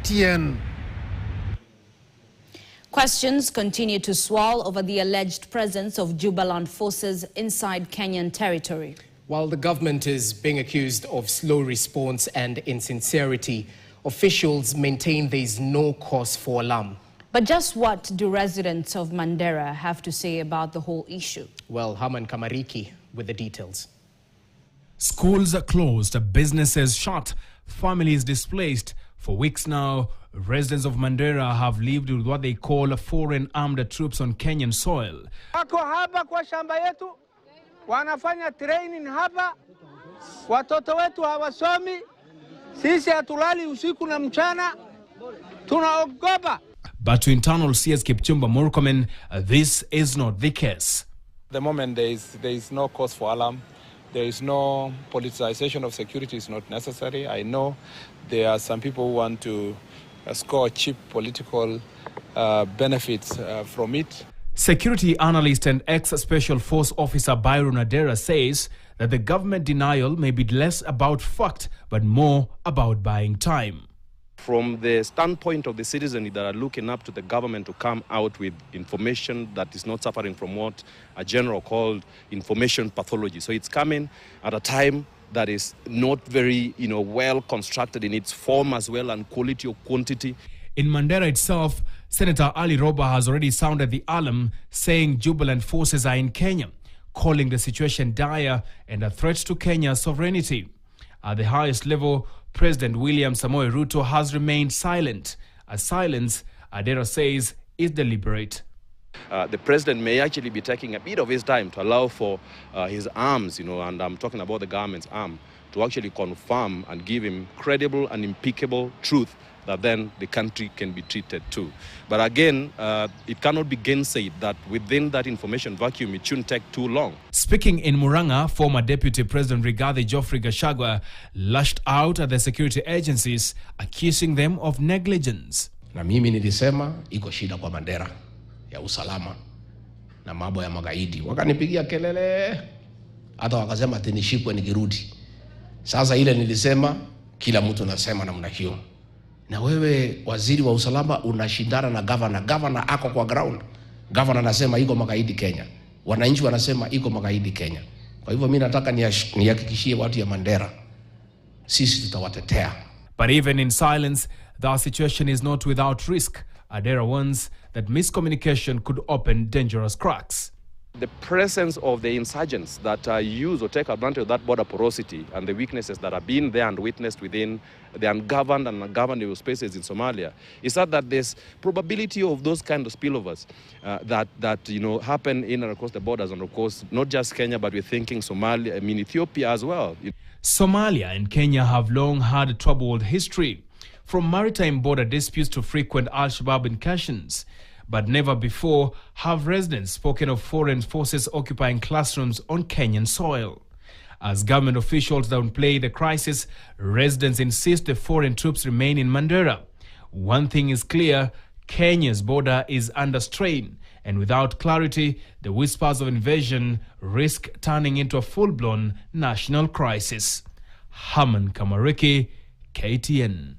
KTN. Questions continue to swirl over the alleged presence of Jubaland forces inside Kenyan territory. While the government is being accused of slow response and insincerity, officials maintain there is no cause for alarm. But just what do residents of Mandera have to say about the whole issue? Well, Haman Kamariki with the details. Schools are closed, businesses shut, families displaced. For weeks now, residents of Mandera have lived with what they call foreign armed troops on Kenyan soil. Wako hapa kwa shamba yetu, wanafanya training hapa, watoto wetu hawasomi, sisi hatulali usiku na mchana, tunaogopa. But to internal CS Kipchumba Murkomen, this is not the case. At the moment, there is no cause for alarm. There is no politicization of security is not necessary. I know there are some people who want to score cheap political benefits from it. Security analyst and ex-Special Force Officer Byron Adera says that the government denial may be less about fact, but more about buying time. From the standpoint of the citizen that are looking up to the government to come out with information that is not suffering from what a general called information pathology. So it's coming at a time that is not very, well constructed in its form as well and quality or quantity. In Mandera itself, Senator Ali Roba has already sounded the alarm, saying Jubaland forces are in Kenya, calling the situation dire and a threat to Kenya's sovereignty. At the highest level, President William Samoei Ruto has remained silent. A silence, Adera says, is deliberate. The president may actually be taking a bit of his time to allow for his arms, and I'm talking about the government's arm, to actually confirm and give him credible and impeccable truth that then the country can be treated too. But again, it cannot be gainsaid that within that information vacuum, it shouldn't take too long. Speaking in Murang'a, former Deputy President Rigathi Geoffrey Gachagua lashed out at the security agencies, accusing them of negligence. Na mimi nilisema iko shida kwa Mandera ya usalama na mambo ya magaidi. Wakanipigia kelele, hata wakasema tinishikwe nikirudi. Sasa ile nilisema, kila mtu anasema namna hiyo. Na wewe waziri wa usalama unashindana na governor ako kwa ground. Governor anasema iko magaidi Kenya. Wananchi wanasema iko magaidi Kenya. Kwa hivyo mimi nataka nihakikishie watu ya Mandera, sisi tutawatetea. But even in silence, the situation is not without risk. Adera warns that miscommunication could open dangerous cracks. The presence of the insurgents that use or take advantage of that border porosity and the weaknesses that have been there and witnessed within the ungoverned and ungovernable spaces in Somalia is that there's probability of those kind of spillovers that happen in and across the borders, and of course not just Kenya, but we're thinking Somalia, Ethiopia as well. Somalia and Kenya have long had a troubled history, from maritime border disputes to frequent Al-Shabaab incursions. But never before have residents spoken of foreign forces occupying classrooms on Kenyan soil. As government officials downplay the crisis, residents insist the foreign troops remain in Mandera. One thing is clear, Kenya's border is under strain, and without clarity, the whispers of invasion risk turning into a full-blown national crisis. Haman Kamariki, KTN.